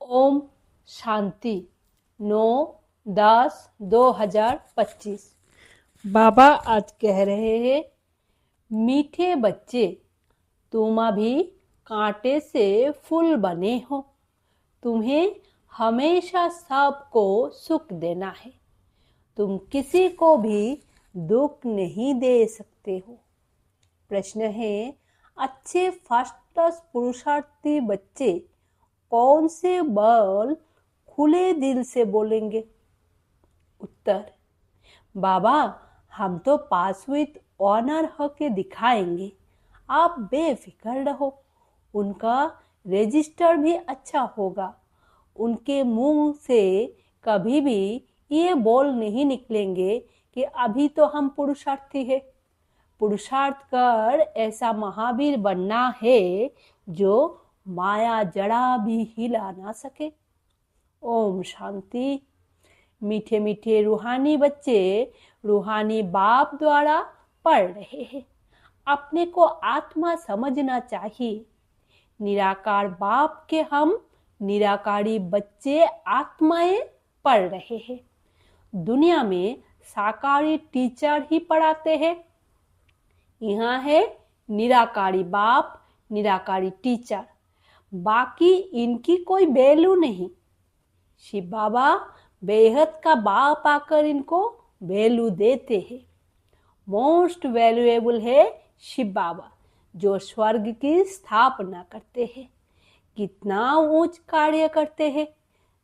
ओम शांति 9/10/2025। बाबा आज कह रहे हैं, मीठे बच्चे, तुम अभी कांटे से फूल बने हो। तुम्हें हमेशा सबको सुख देना है। तुम किसी को भी दुख नहीं दे सकते हो। प्रश्न है, अच्छे फर्स्ट क्लास पुरुषार्थी बच्चे कौन से बल खुले दिल से बोलेंगे? उत्तर, बाबा हम तो पास विद ऑनर होके दिखाएंगे, आप बेफिक्र रहो। उनका रजिस्टर भी अच्छा होगा। उनके मुंह से कभी भी ये बोल नहीं निकलेंगे कि अभी तो हम पुरुषार्थी है। पुरुषार्थ कर ऐसा महावीर बनना है जो माया जड़ा भी हिला ना सके। ओम शांति। मीठे मीठे रूहानी बच्चे रूहानी बाप द्वारा पढ़ रहे हैं। अपने को आत्मा समझना चाहिए। निराकार बाप के हम निराकारी बच्चे आत्माएं पढ़ रहे हैं। दुनिया में साकारी टीचर ही पढ़ाते हैं। यहाँ है निराकारी बाप, निराकारी टीचर, बाकी इनकी कोई वैल्यू नहीं। शिव बाबा बेहद का बाप आकर इनको वैल्यू देते हैं। मोस्ट वैल्यूएबल है शिव बाबा, जो स्वर्ग की स्थापना करते हैं। कितना ऊंच कार्य करते हैं।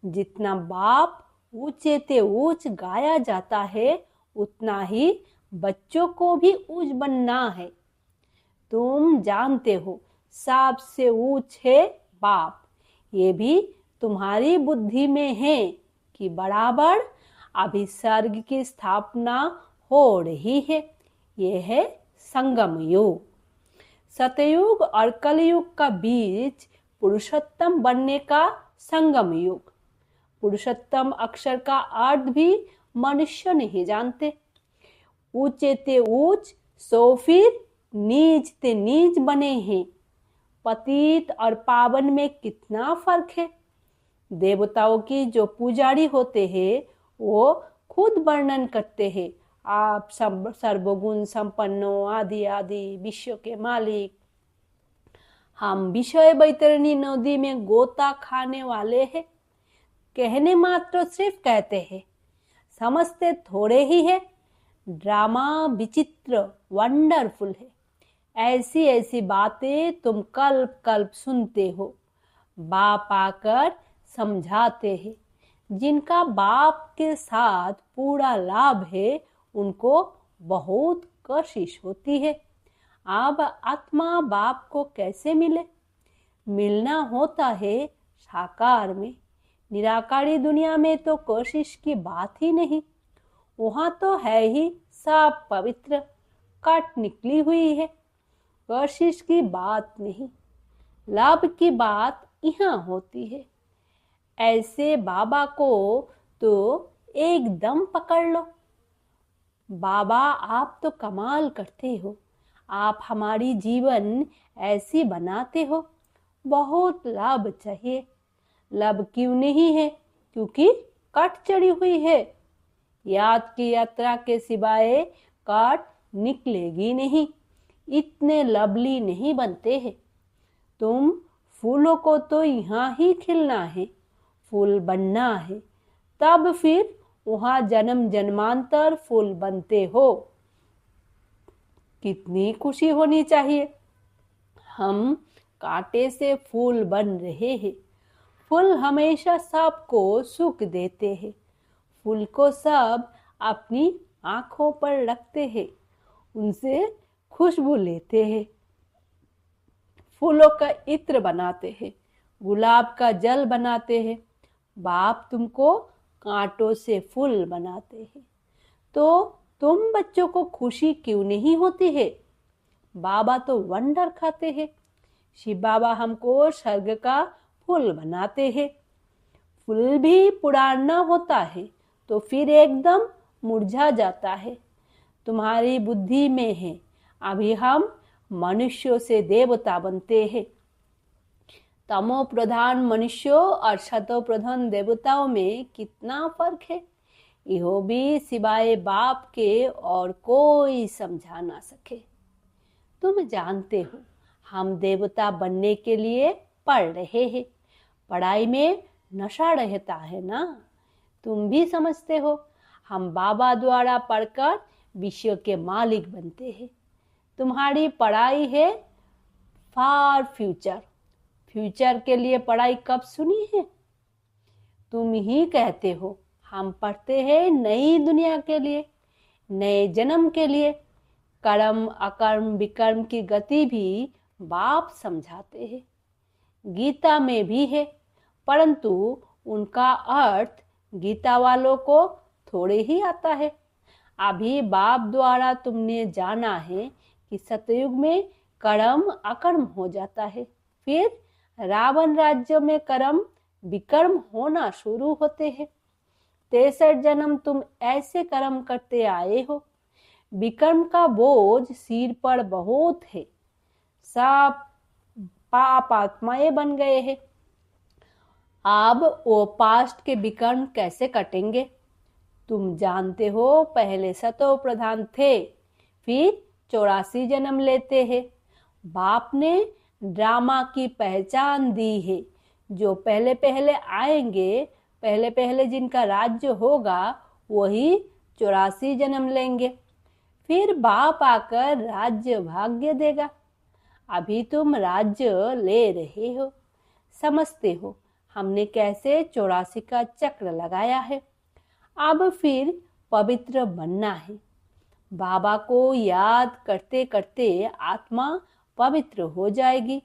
जितना बाप ऊंचे ते ऊंच गाया जाता है, उतना ही बच्चों को भी ऊंच बनना है। तुम जानते हो सबसे ऊंच है बाप। ये भी तुम्हारी बुद्धि में है कि बराबर अभी स्वर्ग की स्थापना हो रही है। ये है संगम युग। सतयुग और कलयुग का बीच पुरुषोत्तम बनने का संगम युग। पुरुषोत्तम अक्षर का अर्थ भी मनुष्य नहीं जानते। ऊंचे ते ऊंच सो फिर नीच ते नीच बने हैं। पतित और पावन में कितना फर्क है। देवताओं की जो पुजारी होते हैं वो खुद वर्णन करते हैं, आप सर्वगुण संपन्नो आदि आदि विश्व के मालिक। हम विषय बैतरणी नदी में गोता खाने वाले हैं। कहने मात्र सिर्फ कहते हैं, समझते थोड़े ही है। ड्रामा विचित्र वंडरफुल है। ऐसी ऐसी बातें तुम कल्प कल्प सुनते हो। बाप आकर समझाते हैं। जिनका बाप के साथ पूरा लाभ है, उनको बहुत कशिश होती है। अब आत्मा बाप को कैसे मिले? मिलना होता है साकार में। निराकारी दुनिया में तो कोशिश की बात ही नहीं। वहां तो है ही सब पवित्र, कट निकली हुई है। कोशिश की बात नहीं, लाभ की बात यहाँ होती है। ऐसे बाबा को तो एकदम पकड़ लो। बाबा आप तो कमाल करते हो। आप हमारी जीवन ऐसी बनाते हो। बहुत लाभ चाहिए। लाभ क्यों नहीं है? क्योंकि कट चढ़ी हुई है। याद की यात्रा के सिवाय कट निकलेगी नहीं। इतने लवली नहीं बनते हैं। तुम फूलों को तो यहाँ ही खिलना है, फूल बनना है, तब फिर वहां जन्म जन्मांतर फूल बनते हो। कितनी खुशी होनी चाहिए। हम कांटे से फूल बन रहे हैं। फूल हमेशा सबको सुख देते हैं। फूल को सब अपनी आंखों पर रखते हैं, उनसे खुशबू लेते हैं। फूलों का इत्र बनाते हैं, गुलाब का जल बनाते हैं। बाप तुमको कांटों से फूल बनाते हैं। तो तुम बच्चों को खुशी क्यों नहीं होती है? बाबा तो वंडर खाते हैं। शिव बाबा हमको स्वर्ग का फूल बनाते हैं। फूल भी पुराना होता है तो फिर एकदम मुरझा जाता है। तुम्हारी बुद्धि में है, अभी हम मनुष्यों से देवता बनते हैं। तमो प्रधान मनुष्यों और सतो प्रधान देवताओं में कितना फर्क है, यो भी सिवाय बाप के और कोई समझा ना सके। तुम जानते हो हम देवता बनने के लिए पढ़ रहे हैं, पढ़ाई में नशा रहता है ना। तुम भी समझते हो हम बाबा द्वारा पढ़कर विश्व के मालिक बनते हैं। तुम्हारी पढ़ाई है फार फ्यूचर। फ्यूचर के लिए पढ़ाई कब सुनी है? तुम ही कहते हो हम पढ़ते हैं नई दुनिया के लिए, नए जन्म के लिए। कर्म अकर्म विकर्म की गति भी बाप समझाते हैं, गीता में भी है, परंतु उनका अर्थ गीता वालों को थोड़े ही आता है। अभी बाप द्वारा तुमने जाना है कि सतयुग में कर्म अकर्म हो जाता है, फिर रावण राज्य में कर्म विकर्म होना शुरू होते हैं। 63 जन्म तुम ऐसे कर्म करते आए हो, विकर्म का बोझ सिर पर बहुत है, सब पाप आत्माएं बन गए हैं। अब वो पास्ट के विकर्म कैसे कटेंगे? तुम जानते हो पहले सतो प्रधान थे, फिर 84 जन्म लेते हैं। बाप ने ड्रामा की पहचान दी है, जो पहले पहले आएंगे, पहले पहले जिनका राज्य होगा वही 84 जन्म लेंगे, फिर बाप आकर राज्य भाग्य देगा। अभी तुम राज्य ले रहे हो, समझते हो हमने कैसे 84 का चक्र लगाया है। अब फिर पवित्र बनना है। बाबा को याद करते करते आत्मा पवित्र हो जाएगी,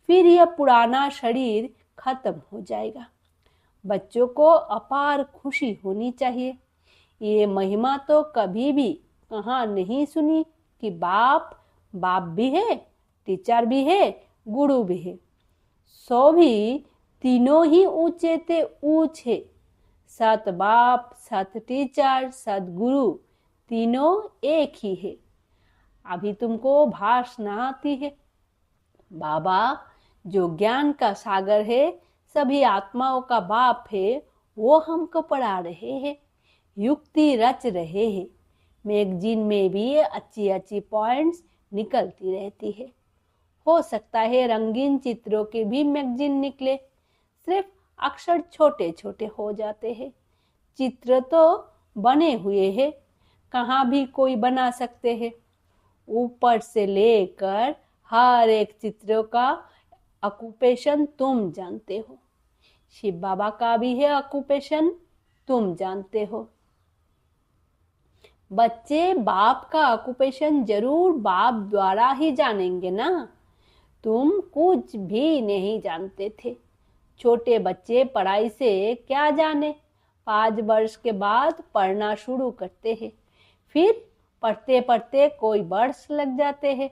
फिर यह पुराना शरीर खत्म हो जाएगा। बच्चों को अपार खुशी होनी चाहिए। ये महिमा तो कभी भी कहाँ नहीं सुनी कि बाप भी है, टीचर भी है, गुरु भी है। सो भी तीनों ही ऊंचे ते ऊंच है। सत बाप, सत टीचर, सत गुरु, तीनों एक ही है। अभी तुमको भाषा आती है। बाबा जो ज्ञान का सागर है, सभी आत्माओं का बाप है, वो हमको पढ़ा रहे हैं, युक्ति रच रहे हैं। मैगजीन में भी अच्छी अच्छी पॉइंट्स निकलती रहती है। हो सकता है रंगीन चित्रों के भी मैगजीन निकले, सिर्फ अक्षर छोटे छोटे हो जाते हैं। चित्र तो बने हुए हैं, कहाँ भी कोई बना सकते हैं। ऊपर से लेकर हर एक चित्रों का ऑक्यूपेशन तुम जानते हो। शिव बाबा का भी है ऑक्यूपेशन, तुम जानते हो। बच्चे बाप का ऑक्यूपेशन जरूर बाप द्वारा ही जानेंगे ना। तुम कुछ भी नहीं जानते थे। छोटे बच्चे पढ़ाई से क्या जाने, 5 वर्ष के बाद पढ़ना शुरू करते हैं, फिर पढ़ते पढ़ते कोई वर्ष लग जाते हैं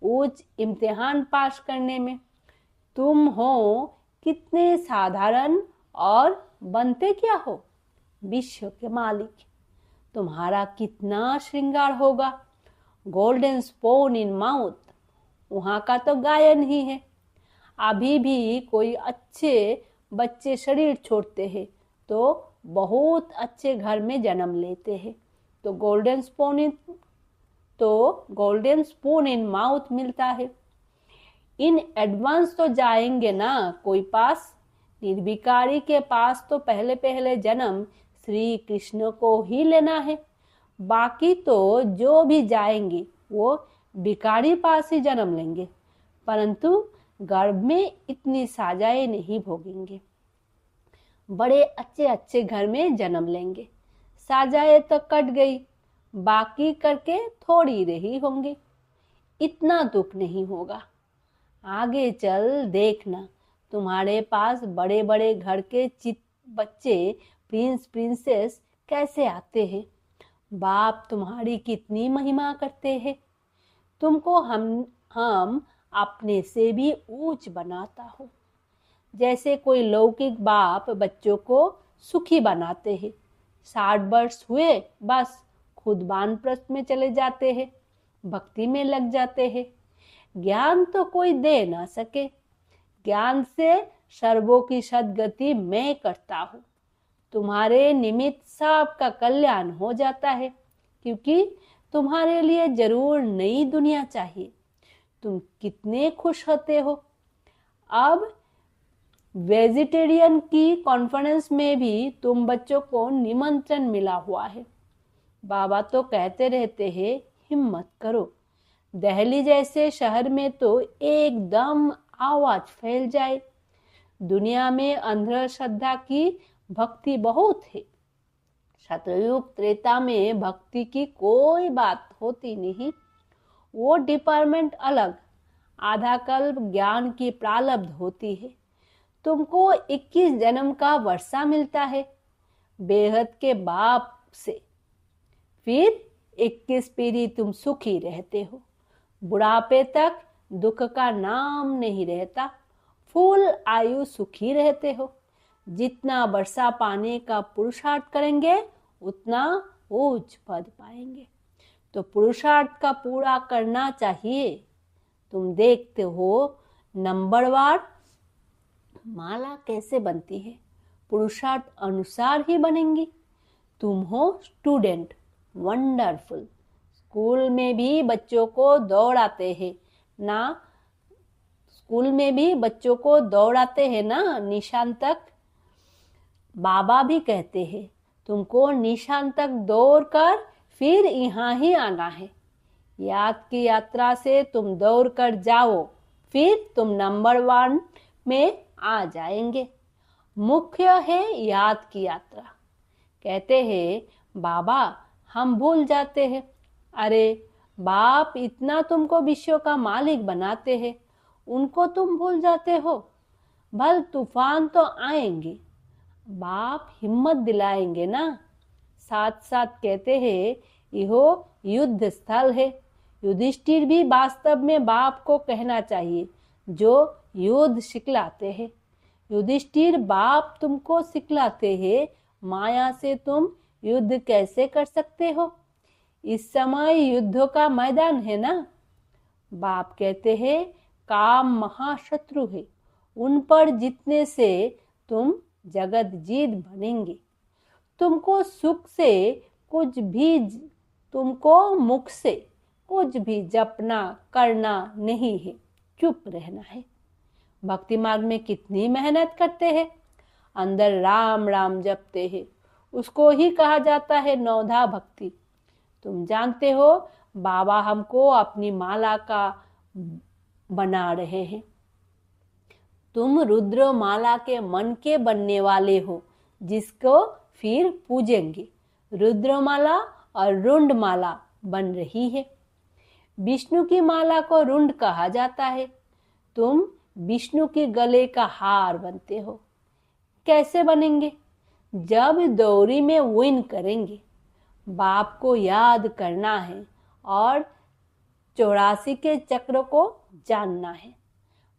उच्च इम्तिहान पास करने में। तुम हो कितने साधारण और बनते क्या हो? विश्व के मालिक। तुम्हारा कितना श्रृंगार होगा। गोल्डन स्पून इन माउथ, वहाँ का तो गायन ही है। अभी भी कोई अच्छे बच्चे शरीर छोड़ते हैं तो बहुत अच्छे घर में जन्म लेते हैं, तो गोल्डन स्पून इन माउथ मिलता है। इन एडवांस तो जाएंगे ना कोई पास। निर्विकारी के पास तो पहले पहले जन्म श्री कृष्ण को ही लेना है। बाकी तो जो भी जाएंगे वो भिखारी पास ही जन्म लेंगे, परंतु गर्भ में इतनी साजाएं नहीं भोगेंगे। बड़े अच्छे अच्छे घर में जन्म लेंगे। साजाएं तो कट गई, बाकी करके थोड़ी रही होंगी, इतना दुख नहीं होगा। आगे चल देखना, तुम्हारे पास बड़े बड़े घर के बच्चे प्रिंस प्रिंसेस कैसे आते हैं। बाप तुम्हारी कितनी महिमा करते हैं। तुमको हम अपने से भी ऊंच बनाता हो। जैसे कोई लौकिक बाप बच्चों को सुखी बनाते हैं। 60 वर्ष हुए बस खुद वानप्रस्थ में चले जाते हैं, भक्ति में लग जाते हैं। ज्ञान तो कोई दे ना सके, ज्ञान से सर्वों की सद्गति मैं करता हूँ। तुम्हारे निमित्त सबका कल्याण हो जाता है, क्योंकि तुम्हारे लिए जरूर नई दुनिया चाहिए। तुम कितने खुश होते हो। अब वेजिटेरियन की कॉन्फ्रेंस में भी तुम बच्चों को निमंत्रण मिला हुआ है। बाबा तो कहते रहते हैं, हिम्मत करो। दिल्ली जैसे शहर में तो एकदम आवाज फैल जाए। दुनिया में अंधश्रद्धा की भक्ति बहुत है। सतयुग त्रेता में भक्ति की कोई बात होती नहीं, वो डिपार्टमेंट अलग। आधा कल्प ज्ञान की प्रारब्ध होती है। तुमको 21 जन्म का वर्षा मिलता है बेहद के बाप से। फिर 21 पीढ़ी तुम सुखी रहते हो। बुढ़ापे तक दुख का नाम नहीं रहता। फुल आयु सुखी रहते हो। जितना वर्षा पाने का पुरुषार्थ करेंगे उतना उच्च पद पाएंगे। तो पुरुषार्थ का पूरा करना चाहिए। तुम देखते हो नंबरवार माला कैसे बनती है, पुरुषार्थ अनुसार ही बनेंगी। तुम हो स्टूडेंट, वंडरफुल। स्कूल में भी बच्चों को दौड़ाते हैं ना, निशान तक। बाबा भी कहते हैं तुमको निशान तक दौड़ कर फिर यहाँ ही आना है। याद की यात्रा से तुम दौड़ कर जाओ, फिर तुम नंबर 1 में आ जाएंगे। मुख्य है याद की यात्रा। कहते हैं बाबा हम भूल जाते हैं। अरे बाप इतना तुमको विश्व का मालिक बनाते हैं, उनको तुम भूल जाते हो। भल तूफान तो आएंगे, बाप हिम्मत दिलाएंगे ना। साथ साथ कहते हैं यह युद्ध स्थल है। युधिष्ठिर भी वास्तव में बाप को कहना चाहिए जो युद्ध सिखलाते हैं। युधिष्ठिर बाप तुमको सिखलाते हैं माया से तुम युद्ध कैसे कर सकते हो। इस समय युद्धों का मैदान है ना। बाप कहते हैं काम महाशत्रु है, उन पर जीतने से तुम जगत जीत बनेंगे। तुमको मुख से कुछ भी जपना करना नहीं है, चुप रहना है। भक्ति मार्ग में कितनी मेहनत करते हैं, अंदर राम राम जपते हैं, उसको ही कहा जाता है नौधा भक्ति। तुम जानते हो बाबा हमको अपनी माला का बना रहे हैं। तुम रुद्र माला के मन के बनने वाले हो, जिसको फिर पूजेंगे। रुद्रमाला और रुंड माला बन रही है। विष्णु की माला को रुंड कहा जाता है। तुम विष्णु के गले का हार बनते हो। कैसे बनेंगे? जब दौरी में विन करेंगे। बाप को याद करना है और 84 के चक्र को जानना है।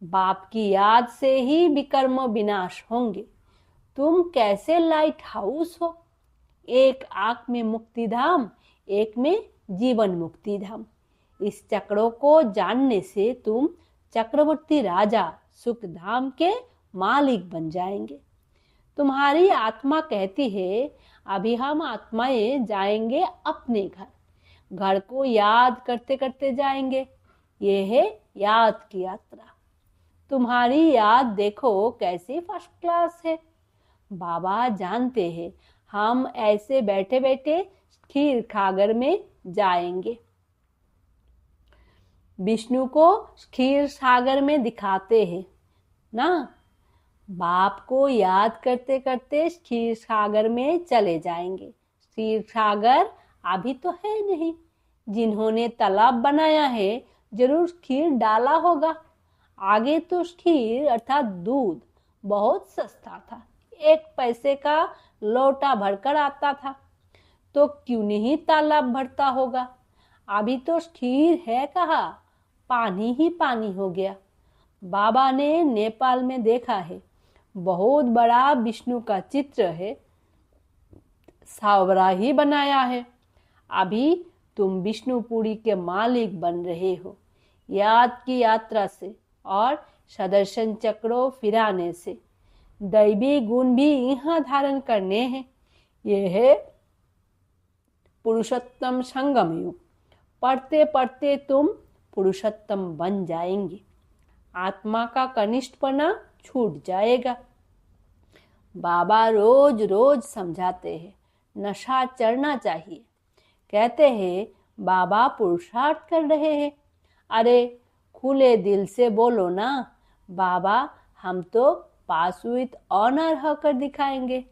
बाप की याद से ही विकर्म विनाश होंगे। तुम कैसे लाइट हाउस हो, एक आंख में मुक्ति धाम, एक में जीवन मुक्ति धाम। इस चक्रों को जानने से तुम चक्रवर्ती राजा सुख धाम के मालिक बन जाएंगे। तुम्हारी आत्मा कहती है अभी हम आत्माएं जाएंगे अपने घर। घर को याद करते करते जाएंगे। ये है याद की यात्रा। तुम्हारी याद देखो कैसी फर्स्ट क्लास है। बाबा जानते हैं हम ऐसे बैठे बैठे खीर खागर में जाएंगे। विष्णु को क्षीर सागर में दिखाते हैं ना। बाप को याद करते करते क्षीर सागर में चले जाएंगे। क्षीर सागर अभी तो है नहीं। जिन्होंने तालाब बनाया है जरूर खीर डाला होगा। आगे तो खीर अर्थात दूध बहुत सस्ता था, 1 पैसे का लोटा भरकर आता था। तो क्यों नहीं तालाब भरता होगा। अभी तो खीर है कहाँ, पानी ही पानी हो गया। बाबा ने नेपाल में देखा है, बहुत बड़ा विष्णु का चित्र है, सावरा ही बनाया है। अभी तुम विष्णुपुरी के मालिक बन रहे हो याद की यात्रा से और सदर्शन चक्रों फिराने से। दैवी गुण भी यहाँ धारण करने हैं। ये है पुरुषोत्तम संगम युग। पढ़ते पढ़ते तुम पुरुषोत्तम बन जाएंगे। आत्मा का कनिष्ठपना छूट जाएगा। बाबा रोज रोज समझाते हैं नशा चढ़ना चाहिए। कहते हैं बाबा पुरुषार्थ कर रहे हैं। अरे खुले दिल से बोलो ना, बाबा हम तो पास विथ ऑनर होकर दिखाएंगे,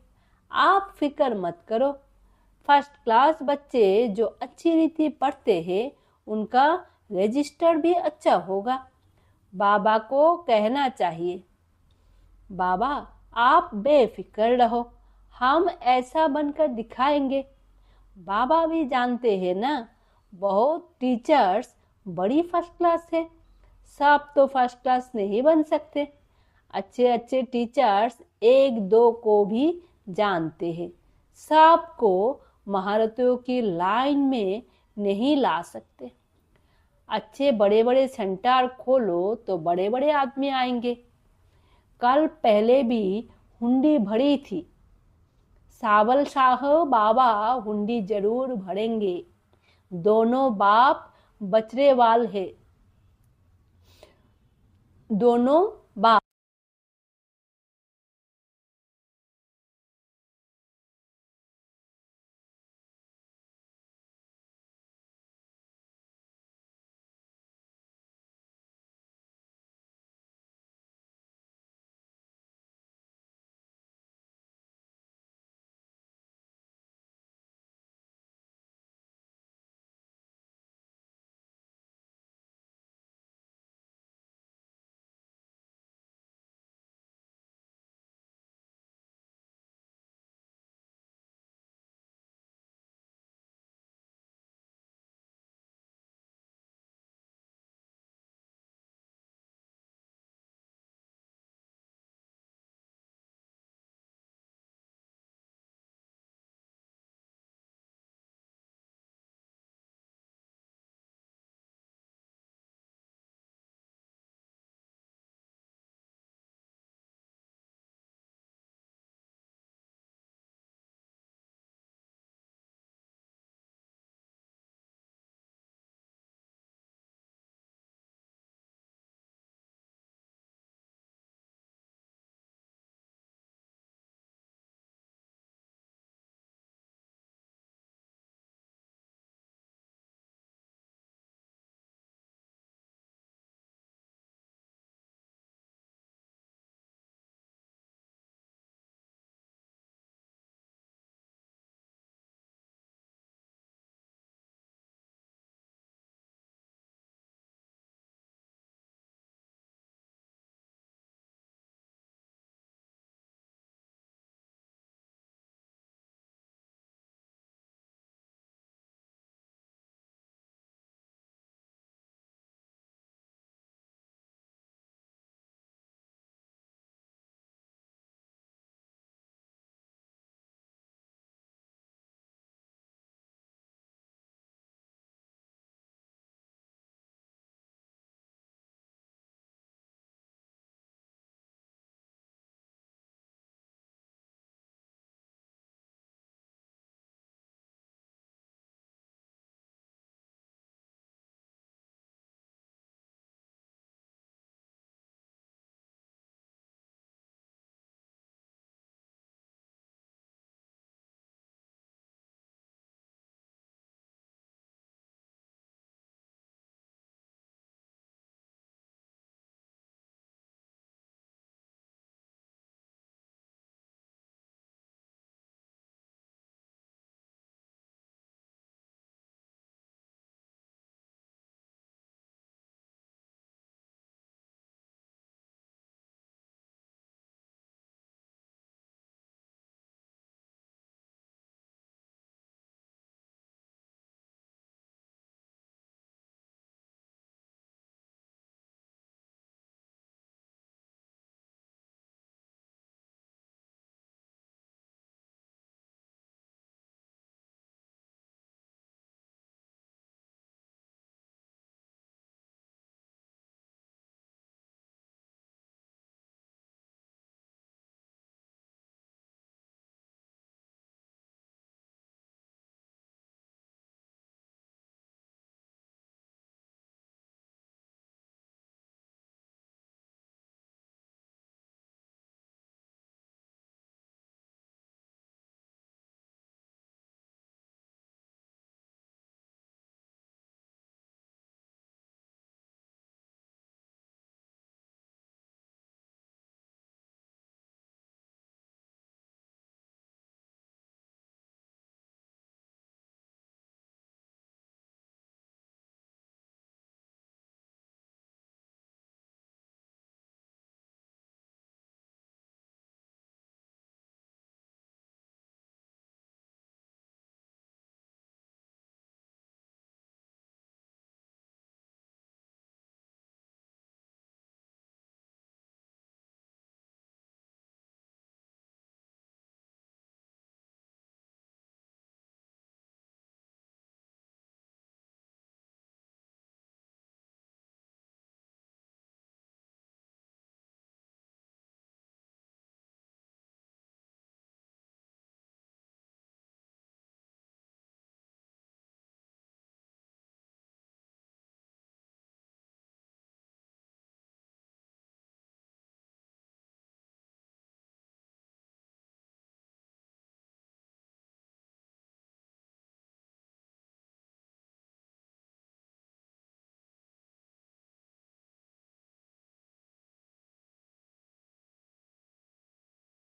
आप फिक्र मत करो। फर्स्ट क्लास बच्चे जो अच्छी रीति पढ़ते हैं उनका रजिस्टर भी अच्छा होगा। बाबा को कहना चाहिए बाबा आप बेफिक्र रहो, हम ऐसा बनकर दिखाएंगे। बाबा भी जानते हैं ना, बहुत टीचर्स बड़ी फर्स्ट क्लास है, सब तो फर्स्ट क्लास नहीं बन सकते। अच्छे अच्छे टीचर्स एक दो को भी जानते हैं, सबको महारथियों की लाइन में नहीं ला सकते। अच्छे बड़े बड़े सेंटर खोलो तो बड़े बड़े आदमी आएंगे। कल पहले भी हुंडी भरी थी। सावल शाह बाबा हुंडी जरूर भरेंगे। दोनों बाप बचरेवाल है, दोनों